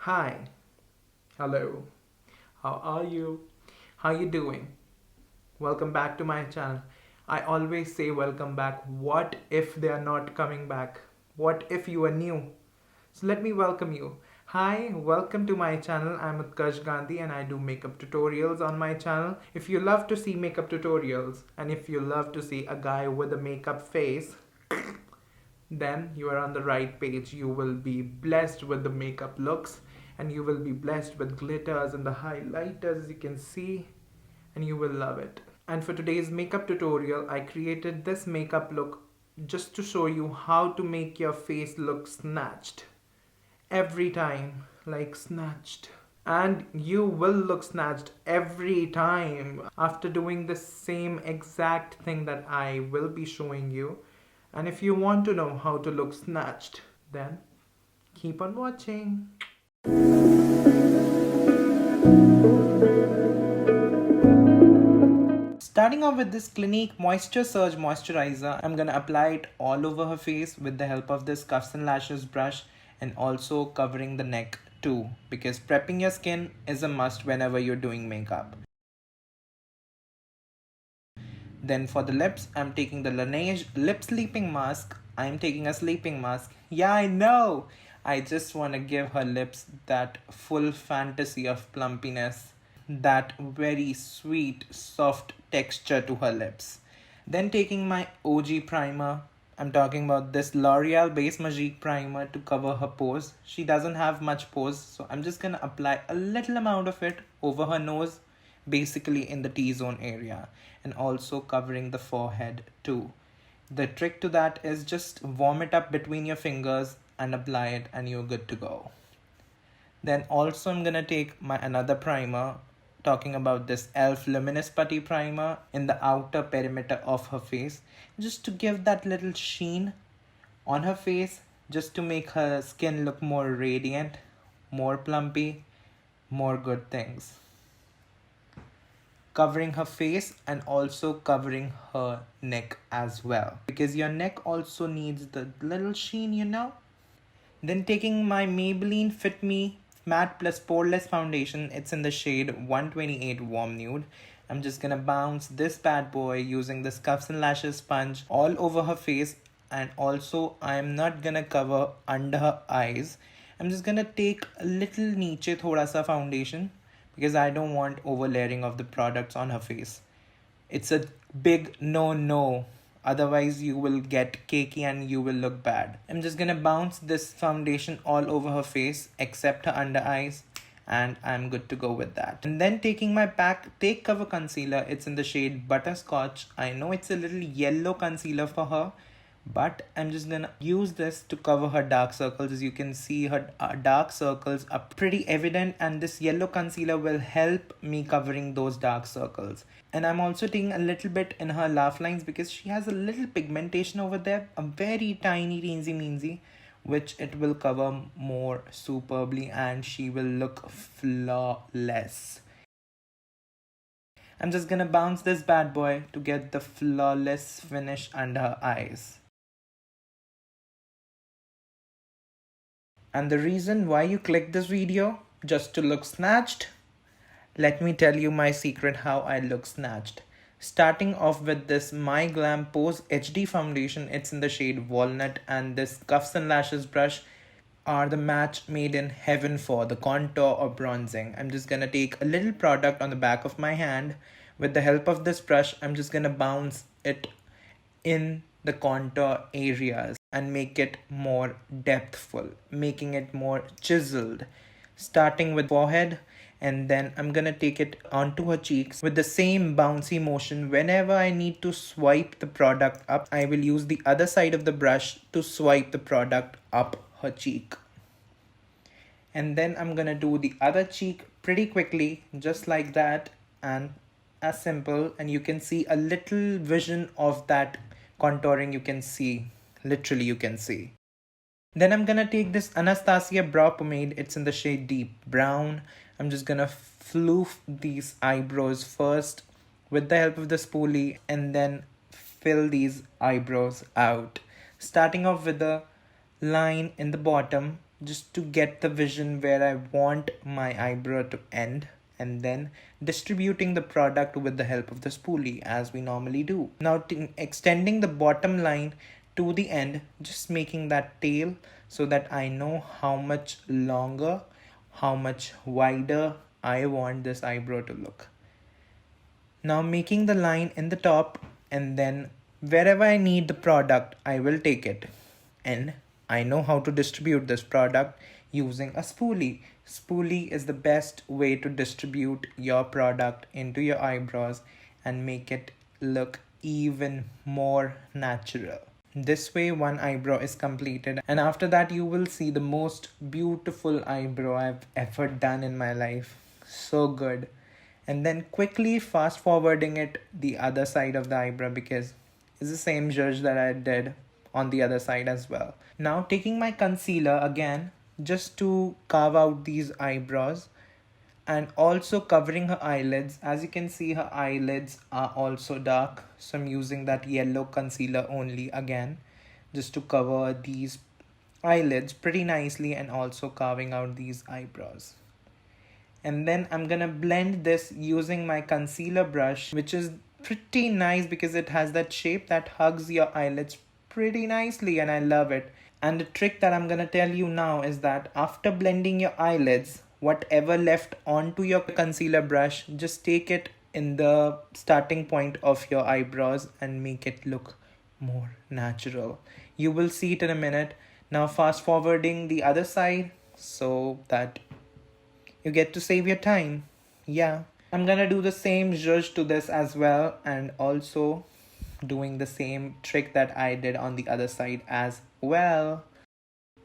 Hi, hello, how are you? How you doing? Welcome back to my channel. I always say welcome back. What if they are not coming back? What if you are new? So let me welcome you. Hi, welcome to my channel. I'm Utkarsh Gandhi and I do makeup tutorials on my channel. If you love to see makeup tutorials and if you love to see a guy with a makeup face, then you are on the right page. You will be blessed with the makeup looks and you will be blessed with glitters and the highlighters, as you can see, and you will love it. And for today's makeup tutorial, I created this makeup look just to show you how to make your face look snatched every time, like snatched. And you will look snatched every time after doing the same exact thing that I will be showing you. And if you want to know how to look snatched, then keep on watching. Starting off with this Clinique Moisture Surge Moisturizer, I'm gonna apply it all over her face with the help of this Cuffs and Lashes brush, and also covering the neck too, because prepping your skin is a must whenever you're doing makeup. Then for the lips, I'm taking the Laneige Lip Sleeping Mask. I'm taking a sleeping mask. Yeah, I know! I just want to give her lips that full fantasy of plumpiness, that very sweet, soft texture to her lips. Then taking my OG primer, I'm talking about this L'Oreal Base Magique primer to cover her pores. She doesn't have much pores, so I'm just gonna apply a little amount of it over her nose, basically in the T-zone area, and also covering the forehead too. The trick to that is just warm it up between your fingers and apply it and you're good to go. Then also I'm gonna take my another primer, talking about this e.l.f. Luminous Putty primer in the outer perimeter of her face, just to give that little sheen on her face, just to make her skin look more radiant, more plumpy, more good things. Covering her face and also covering her neck as well, because your neck also needs the little sheen, you know. Then taking my Maybelline Fit Me Matte+Poreless foundation, it's in the shade 128 Warm Nude. I'm just gonna bounce this bad boy using this Cuffs and Lashes sponge all over her face, and also I'm not gonna cover under her eyes. I'm just gonna take a little niche thoda sa foundation because I don't want over layering of the products on her face. It's a big no. Otherwise you will get cakey and you will look bad. I'm just gonna bounce this foundation all over her face except her under eyes, and I'm good to go with that. And then taking my PAC Take Cover Concealer, it's in the shade Butterscotch. I know it's a little yellow concealer for her, but I'm just gonna use this to cover her dark circles. As you can see, her dark circles are pretty evident, and this yellow concealer will help me covering those dark circles. And I'm also taking a little bit in her laugh lines because she has a little pigmentation over there, a very tiny teensy meensy, which it will cover more superbly and she will look flawless. I'm just gonna bounce this bad boy to get the flawless finish under her eyes. And the reason why you click this video, just to look snatched? Let me tell you my secret how I look snatched. Starting off with this MYGLAMM Pose HD foundation, it's in the shade Walnut, and this Cuffs and Lashes brush are the match made in heaven for the contour or bronzing. I'm just gonna take a little product on the back of my hand. With the help of this brush, I'm just gonna bounce it in the contour areas and make it more depthful, making it more chiseled. Starting with forehead, and then I'm gonna take it onto her cheeks with the same bouncy motion. Whenever I need to swipe the product up, I will use the other side of the brush to swipe the product up her cheek. And then I'm gonna do the other cheek pretty quickly, just like that, and as simple. And you can see a little vision of that contouring, you can see, literally you can see. Then I'm gonna take this Anastasia brow pomade, it's in the shade Deep Brown. I'm just gonna floof these eyebrows first with the help of the spoolie, and then fill these eyebrows out. Starting off with the line in the bottom, just to get the vision where I want my eyebrow to end, and then distributing the product with the help of the spoolie as we normally do. Now extending the bottom line to the end, just making that tail so that I know how much longer, how much wider I want this eyebrow to look. Now making the line in the top, and then wherever I need the product, I will take it. And I know how to distribute this product using a spoolie. Spoolie is the best way to distribute your product into your eyebrows and make it look even more natural. This way one eyebrow is completed, and after that you will see the most beautiful eyebrow I've ever done in my life. So good. And then quickly fast forwarding it the other side of the eyebrow, because it's the same zhuzh that I did on the other side as well. Now taking my concealer again just to carve out these eyebrows, and also covering her eyelids. As you can see, her eyelids are also dark, so I'm using that yellow concealer only again just to cover these eyelids pretty nicely, and also carving out these eyebrows. And then I'm gonna blend this using my concealer brush, which is pretty nice because it has that shape that hugs your eyelids pretty nicely, and I love it. And the trick that I'm gonna tell you now is that after blending your eyelids, whatever left onto your concealer brush, just take it in the starting point of your eyebrows and make it look more natural. You will see it in a minute. Now fast forwarding the other side so that you get to save your time. Yeah, I'm gonna do the same zhuzh to this as well, and also doing the same trick that I did on the other side as well.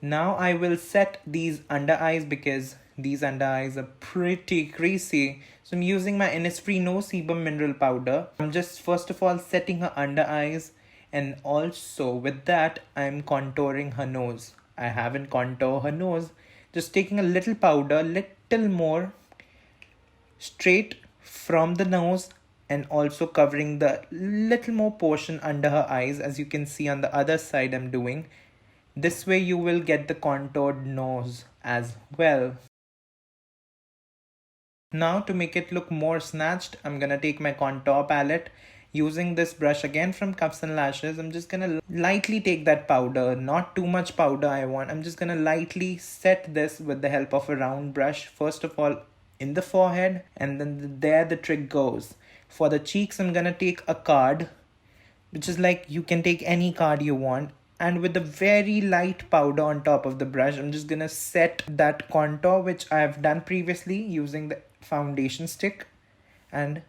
Now I will set these under eyes because these under eyes are pretty creasy. So I'm using my Innisfree No Sebum Mineral Powder. I'm just first of all setting her under eyes, and also with that I'm contouring her nose. I haven't contoured her nose. Just taking a little powder, little more, straight from the nose, and also covering the little more portion under her eyes, as you can see on the other side I'm doing. This way you will get the contoured nose as well. Now to make it look more snatched, I'm gonna take my contour palette. Using this brush again from Cuffs and Lashes, I'm just gonna lightly take that powder, not too much powder I want. I'm just gonna lightly set this with the help of a round brush. First of all in the forehead, and then there the trick goes. For the cheeks, I'm gonna take a card, which is like, you can take any card you want, and with a very light powder on top of the brush, I'm just gonna set that contour which I have done previously using the foundation stick, and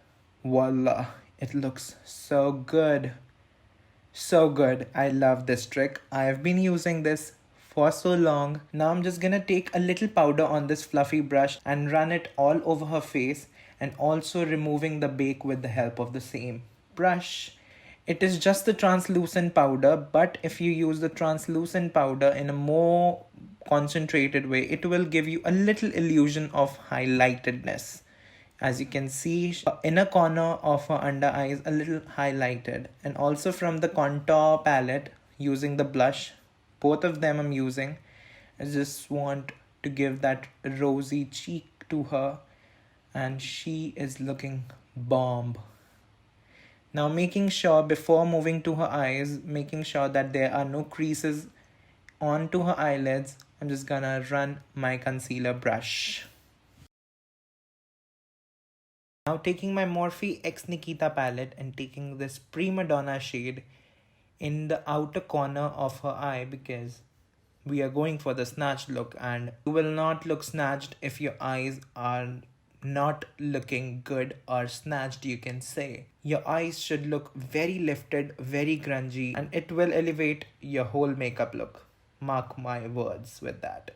voila, it looks so good. So good. I love this trick. I have been using this for so long. Now I'm just gonna take a little powder on this fluffy brush and run it all over her face, and also removing the bake with the help of the same brush. It is just the translucent powder, but if you use the translucent powder in a more concentrated way, it will give you a little illusion of highlightedness. As you can see, inner corner of her under eye is a little highlighted. And also from the contour palette, using the blush, both of them I'm using. I just want to give that rosy cheek to her, and she is looking bomb. Now making sure, before moving to her eyes, making sure that there are no creases onto her eyelids, I'm just gonna run my concealer brush. Now taking my Morphe X Nikita palette and taking this Prima Donna shade in the outer corner of her eye, because we are going for the snatched look, and you will not look snatched if your eyes are not looking good or snatched, you can say. Your eyes should look very lifted, very grungy, and it will elevate your whole makeup look. Mark my words with that.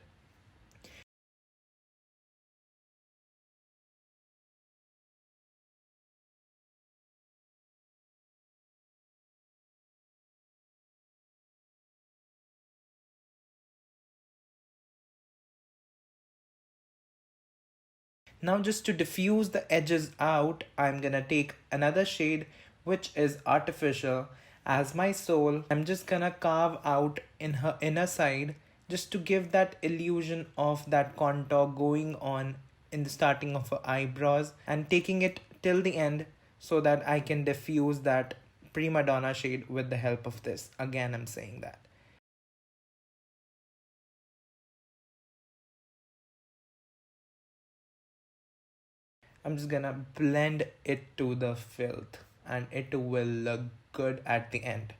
Now just to diffuse the edges out, I'm gonna take another shade which is Artificial as my soul. I'm just gonna carve out in her inner side just to give that illusion of that contour going on in the starting of her eyebrows, and taking it till the end so that I can diffuse that prima donna shade with the help of this. Again, I'm saying that. I'm just gonna blend it to the filth and it will look good at the end.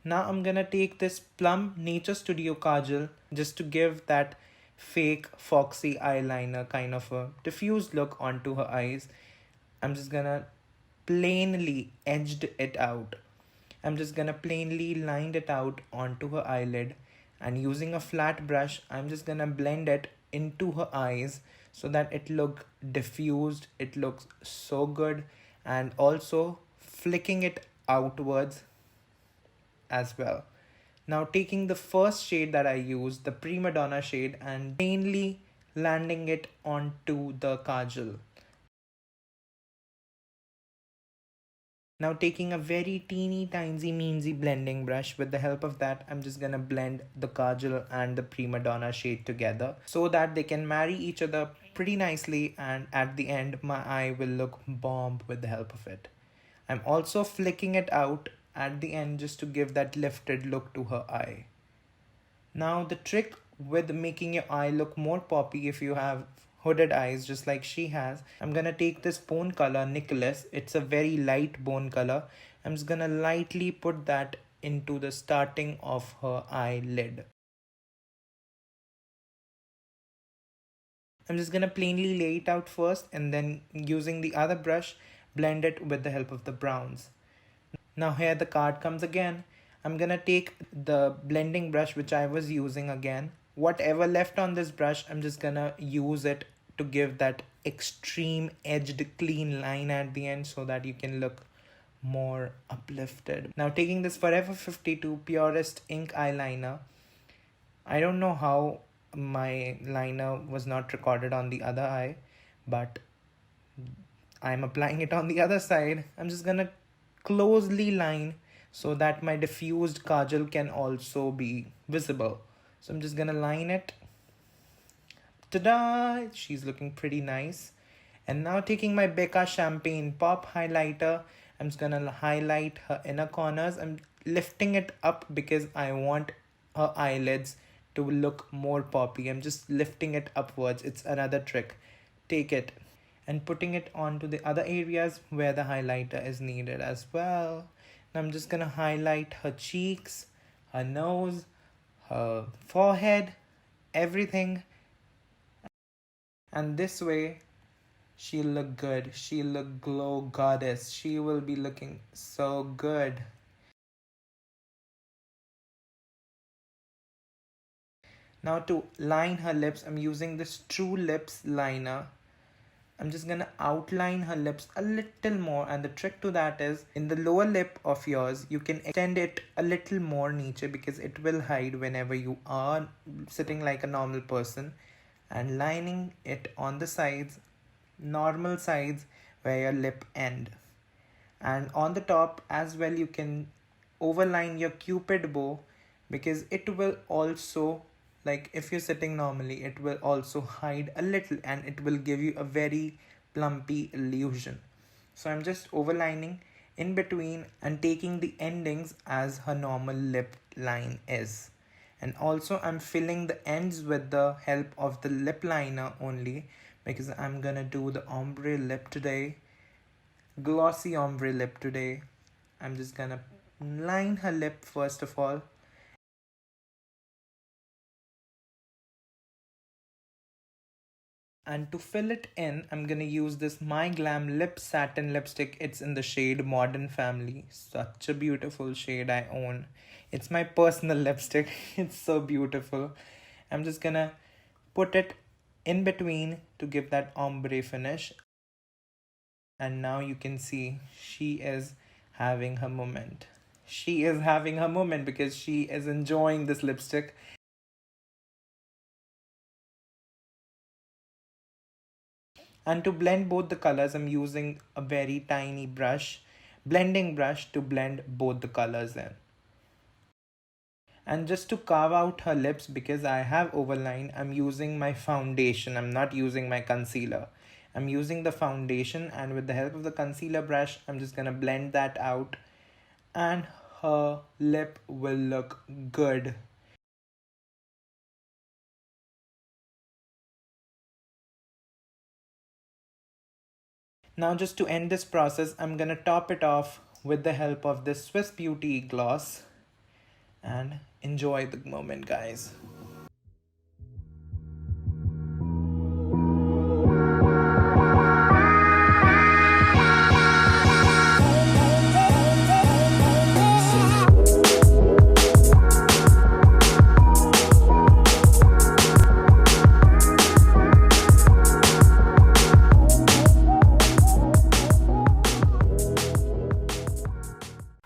Now I'm gonna take this Plum Nature Studio Kajal just to give that fake foxy eyeliner kind of a diffused look onto her eyes. I'm just gonna plainly edged it out. I'm just gonna plainly lined it out onto her eyelid, and using a flat brush, I'm just gonna blend it into her eyes so that it look diffused. It looks so good, and also flicking it outwards as well. Now taking the first shade that I used, the Prima Donna shade, and plainly landing it onto the kajal. Now taking a very teeny tiny meensy blending brush, with the help of that I'm just gonna blend the kajal and the Prima Donna shade together so that they can marry each other pretty nicely, and at the end my eye will look bomb with the help of it. I'm also flicking it out at the end just to give that lifted look to her eye. Now the trick with making your eye look more poppy, if you have hooded eyes just like she has, I'm gonna take this bone color Nicholas. It's a very light bone color. I'm just gonna lightly put that into the starting of her eyelid. I'm just gonna plainly lay it out first, and then using the other brush blend it with the help of the browns. Now here the card comes again. I'm gonna take the blending brush which I was using again. Whatever left on this brush, I'm just gonna use it to give that extreme edged clean line at the end so that you can look more uplifted. Now taking this Forever 52 Purest ink eyeliner. I don't know how my liner was not recorded on the other eye, but I'm applying it on the other side. I'm just gonna closely line so that my diffused kajal can also be visible. So I'm just gonna line it. Ta-da! She's looking pretty nice. And now taking my Becca Champagne Pop Highlighter, I'm just gonna highlight her inner corners. I'm lifting it up because I want her eyelids to look more poppy. I'm just lifting it upwards. It's another trick. Take it and putting it onto the other areas where the highlighter is needed as well. Now I'm just gonna highlight her cheeks, her nose, her forehead, everything. And this way, she'll look good. She'll look glow goddess. She will be looking so good. Now to line her lips, I'm using this True Lips liner. I'm just gonna outline her lips a little more, and the trick to that is in the lower lip of yours you can extend it a little more niche because it will hide whenever you are sitting like a normal person, and lining it on the sides, normal sides where your lip end, and on the top as well you can overline your cupid bow because it will also, like if you're sitting normally, it will also hide a little and it will give you a very plumpy illusion. So I'm just overlining in between and taking the endings as her normal lip line is, and also I'm filling the ends with the help of the lip liner only because I'm gonna do the ombre lip today, glossy ombre lip today. I'm just gonna line her lip first of all. And to fill it in, I'm gonna use this MYGLAMM lip satin lipstick. It's in the shade Modern Family. Such a beautiful shade I own. It's my personal lipstick. It's so beautiful. I'm just gonna put it in between to give that ombre finish. And now you can see she is having her moment. She is having her moment because she is enjoying this lipstick. And to blend both the colors, I'm using a very tiny brush, blending brush, to blend both the colors in. And just to carve out her lips, because I have overline, I'm using my foundation. I'm not using my concealer. I'm using the foundation, and with the help of the concealer brush, I'm just gonna blend that out, and her lip will look good. Now just to end this process, I'm gonna top it off with the help of this Swiss Beauty gloss, and enjoy the moment, guys.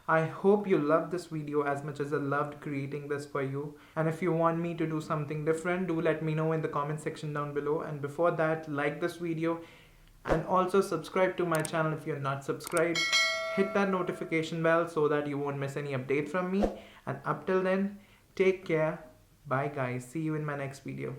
I hope you loved this video as much as I loved creating this for you. And if you want me to do something different, do let me know in the comment section down below. And before that, like this video and also subscribe to my channel if you're not subscribed. Hit that notification bell so that you won't miss any update from me. And up till then, take care. Bye guys. See you in my next video.